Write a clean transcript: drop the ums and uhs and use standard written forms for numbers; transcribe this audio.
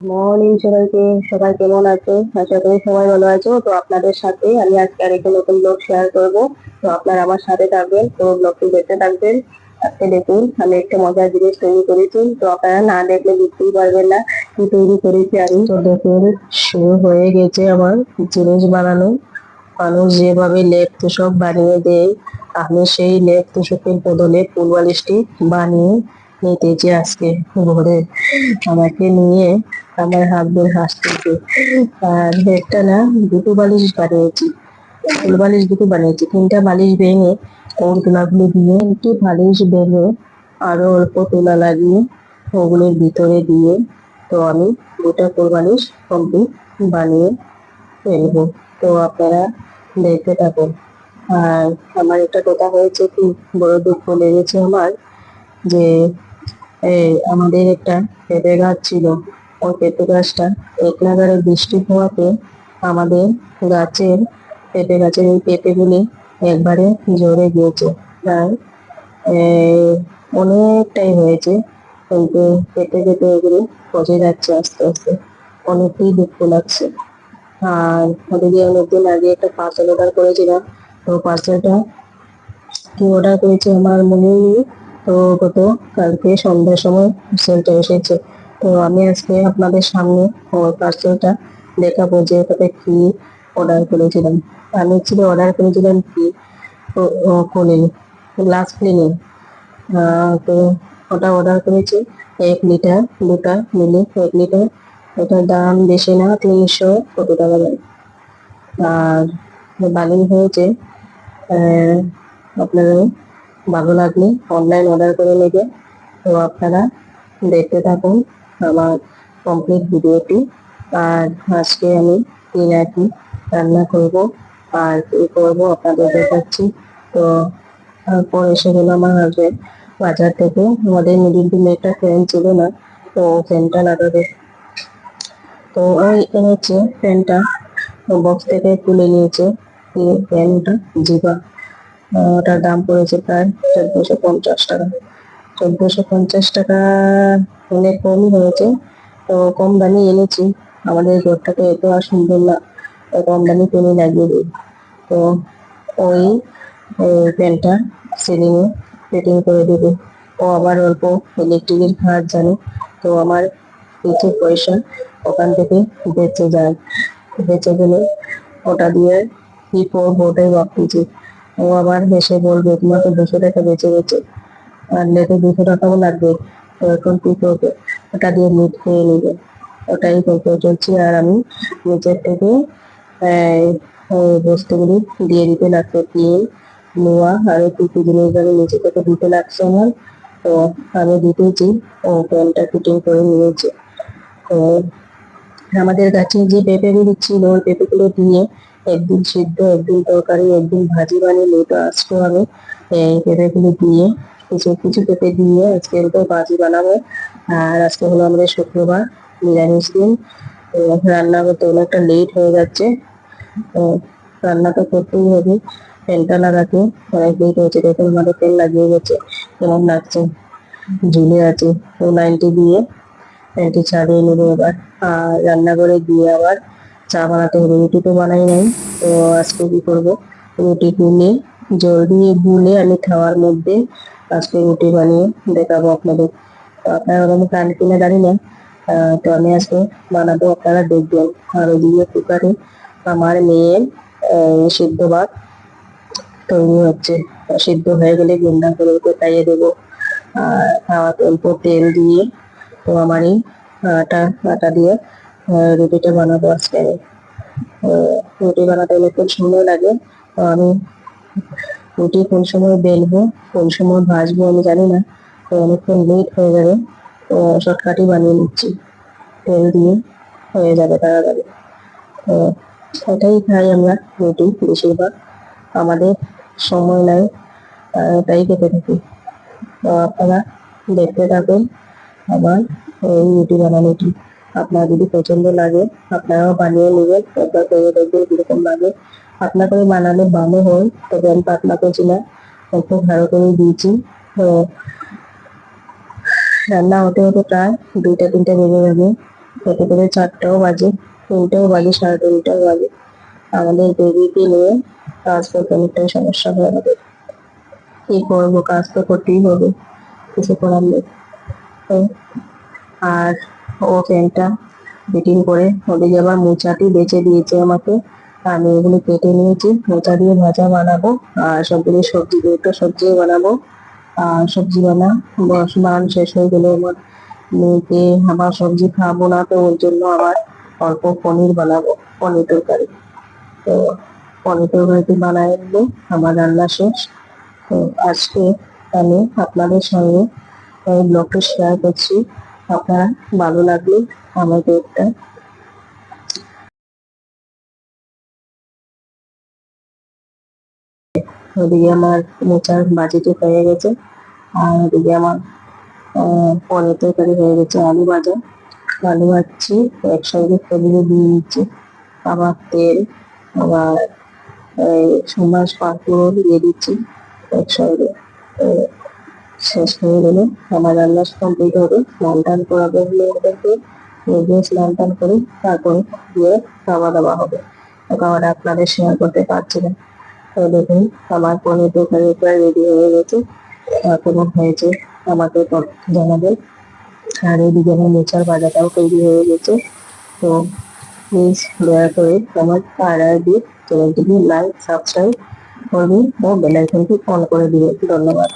Morning সবাইকে। সবাই কেমন আছো? আশা করি সবাই ভালো আছো। তো আপনাদের সাথে আমি আজকে আরেকটা নতুন ব্লগ শেয়ার করব। তো আপনারা আমার সাথে থাকবেন, তো ব্লগটি দেখতে থাকবেন। আজকে দেখুন আমি একটা মজার জিনিস তৈরি করেছি, তো আপনারা না দেখলে বুঝতেই পারবেন না কি তৈরি করেছি আমি। তো দেখুন, শুরু হয়ে গেছে আমার জিনিস বানানো। মানুষ যেভাবে লেপ তোশক বানিয়ে দেয়, আমি সেই লেপ তোশকের বদলে ফুল বালিশটি বানিয়ে নিতেছি আজকে ঘরে। আমাকে নিয়ে আমার হাসবেন্ড হাসতেছে। আর একটা না, দুটো বালিশ বানিয়েছি, ফুল বালিশ দুটো বানিয়েছি। তিনটা বালিশ ভেঙে ওর তুলাগুলো দিয়ে একটু বালিশ ভেঙে আরো অল্প তুলা লাগিয়ে ওগুলোর ভিতরে দিয়ে, তো আমি দুটা ফুল বালিশ কমপ্লিট বানিয়ে ফেলবো। তো আপনারা দেখতে থাকুন। আর আমার একটা কথা হয়েছে কি, বড় দুঃখ লেগেছে আমার, যে আমাদের একটা পেঁপে গাছ ছিল। ওই পেঁপে গাছটা এক নাগাড়ে বৃষ্টি হওয়াতে আমাদের গাছের পেঁপে গাছের এই পেঁপেগুলি একবারে ঝরে গিয়েছে। প্রায় অনেকটাই হয়েছে, কিন্তু পেঁপে পেঁপে এগুলি পচে যাচ্ছে আস্তে আস্তে। অনেকটাই দুঃখ লাগছে। আর ওদিকে অনেকদিন আগে একটা পার্সেল অর্ডার করেছিলাম। তো পার্সেলটা কি অর্ডার করেছি আমার মনে নেই। তো গত কালকে সন্ধ্যার সময় পার্সেলটা এসেছে। তো আমি আজকে আপনাদের সামনে ওই পার্সেলটা দেখাবো যে ওটাতে কি অর্ডার করেছিলাম। আমি ছিল অর্ডার করেছিলাম কি, ক্লিনিং, গ্লাস ক্লিনিং। তো ওটা অর্ডার করেছি 1 লিটার, দুটা মিলে 1 লিটার। ওটার দাম বেশি না, 300 কত টাকা দাম। আর বালুন হয়েছে। আপনাদের ভালো লাগলে অনলাইন অর্ডার করে নেবে। তো আপনারা দেখতে থাকুন আমার কমপ্লিট ভিডিওটি। আর আজকে আমি কি না কি রান্না করব আর কি করবো আপনাদের দেখাচ্ছি। তো তারপর এসে গেল আমার হাজবেন্ড বাজার থেকে। আমাদের মিডিল রুমে একটা ফ্যান ছিল না, তো ফ্যানটা লাগাবে। তো ওই এনেছে ফ্যানটা, বক্স থেকে তুলে নিয়েছে। ফ্যানটা জিবা, ওটার দাম পড়েছে প্রায় 1450 টাকা। 1450 টাকা অনেক কমই হয়েছে। তো কম দামে এনেছি, আমাদের ঘরটাকে এত আর সুন্দর না, তো কম দামে কিনে লাগিয়ে দিই। তো ওই ফ্যানটা সিলিং এ ফিটিং করে দেবে। ও আবার অল্প ইলেকট্রিকের কাজ জানে, তো আমার কিছু পয়সা ওখান থেকে বেঁচে যায়। বেঁচে গেলে ওটা দিয়ে কি করবো ওটাই ভাবতেছি। ও আবার হেসে বলবে তোমার তো 200 টাকা বেঁচে গেছে, আনলে তো 200 টাকাও লাগবে, তো এখন কি করবে? ওটা দিয়ে মিট খেয়ে নিবে। ওটাই করতে চলছি। আর আমি নিচের থেকে ওই বস্তুগুলি দিয়ে দিতে লাগছে, তেল, লোহা আর কি কি জিনিস আমি নিচে থেকে দিতে লাগছে আমার। তো আমি দিতেছি, ও প্যানটা ফিটিং করে নিয়েছে। তো আমাদের গাছে যে পেঁপেগুলি ছিল, ওই পেঁপেগুলো দিয়ে একদিন সিদ্ধ, একদিন তরকারি, একদিন ভাজি বানিয়ে নিত। আজকে আমি এই পেঁপেগুলো দিয়ে কিছু কিছু পেঁপে দিয়ে আজকে তো ভাজি বানাবো। আর আজকে হলো আমাদের শুক্রবার, নিরামিষ দিন। তো রান্না করতে অনেকটা লেট হয়ে যাচ্ছে। তো রান্না তো করতেই হবে, ফ্যানটা লাগাতে অনেক লেট হয়েছে। দেখুন আমাদের ফ্যান লাগিয়ে গেছে, কেমন লাগছে, ঝুলে আছে। তো লাইনটি দিয়ে এটি ছাড়িয়ে নেবো এবার। আর রান্নাঘরে গিয়ে আবার চা বানাতে হবে। রুটি তো বানাই নাই, তো আজকে কি করবো, রুটি গুলে জল দিয়ে গুলে আমি খাওয়ার মধ্যে আজকে রুটি বানিয়ে দেখাবো আপনাদের। তো আপনারা ওরকম খান কিনা জানি না, তো আমি আজকে বানাবো, আপনারা দেখবেন। আর ওদিকে কুকারে আমার মেয়ের সিদ্ধ ভাত তৈরি হচ্ছে। সিদ্ধ হয়ে গেলে গুন্ডা করে ওকে খাইয়ে দেবো। আর খাওয়াতে অল্প তেল দিয়ে, তো আমার এই আটা আটা দিয়ে রুটিটা বানাবো আজকে আমি। রুটি বানাতে অনেকক্ষণ সময় লাগে। তো আমি রুটি কোন সময় বেলবো, কোন সময় ভাজবো আমি জানি না, তো অনেকক্ষণ লেট হয়ে যাবে। তো শর্টকাটই বানিয়ে নিচ্ছি, তেল দিয়ে হয়ে যাবে তাড়াতাড়ি। তো এটাই খাই আমরা রুটি বেশিরভাগ, আমাদের সময় নাই, এটাই খেতে থাকি। তো আপনারা দেখতে থাকুন আমার এই রুটি বানানোটি। আপনার যদি পছন্দ লাগে আপনারাও বানিয়ে নেবেন, একবার করে দেখবেন কিরকম লাগে। পাতলা করে বানালে ভালো হয়, তবে আমি পাতলা করছি না, একটু ভালো করে দিয়েছি। তো রান্না হতে হতে প্রায় 2টা 3টা বেজে যাবে। খেতে খেতে 4টাও বাজে, 3টাও বাজে, 3:30টাও বাজে। আমাদের বেবিকে নিয়ে কাজ করতে অনেকটাই সমস্যা হয় আমাদের। কি করবো, কাজ তো করতেই হবে, কিছু করার নেই। তো আর ও ফ্যানটা ফিটিং করে ওদিকে আবার মোচাটি বেছে দিয়েছে আমাকে। আমি এগুলো কেটে নিয়েছি, মোচা দিয়ে ভাজা বানাবো। আর সবগুলো সবজি দিয়ে তো সবজি বানাবো। আর সবজি বানানো শেষ হয়ে গেলে আমার মেয়েকে, আমার সবজি খাবো না, তো ওর জন্য আবার অল্প পনির বানাবো, পনির তরকারি। তো পনির তরকারিটি বানাই নেবো, আমার রান্না শেষ। তো আজকে আমি আপনাদের সঙ্গে এই ব্লগটা শেয়ার করছি। আপনারা ভালো লাগলে আমাকে একটা, ওদিকে আমার মোচার ভাজিটি হয়ে গেছে, আর ওদিকে আমার পনির তরকারি হয়ে গেছে, আলু ভাজা, আলু ভাজছি, একসঙ্গে সবজি দিয়ে দিচ্ছি, আবার তেল, আবার এই মাছ পাঁচফোড়ন দিয়ে দিচ্ছি একসঙ্গে। আহ, শেষ হয়ে গেলে আমার রান্না কমপ্লিট হবে। স্নান টান করাবে হলে ওদেরকে, নিজে স্নান টান করে তারপরে গিয়ে খাওয়া দাওয়া হবে। খাওয়াটা আপনাদের শেয়ার করতে পারছি না। তো দেখুন, আমার পনির তরকারি প্রায় রেডি হয়ে গেছে। কেমন হয়েছে আমাকে জানাবেন। আর এদিকে আমার মোচার ভাজাটাও তৈরি হয়ে গেছে। তো প্লিজ দয়া করে আমার RRB চ্যানেলটিকে লাইক, সাবস্ক্রাইব করবেন ও বেল আইকনটি অন করে দিবেন। ধন্যবাদ।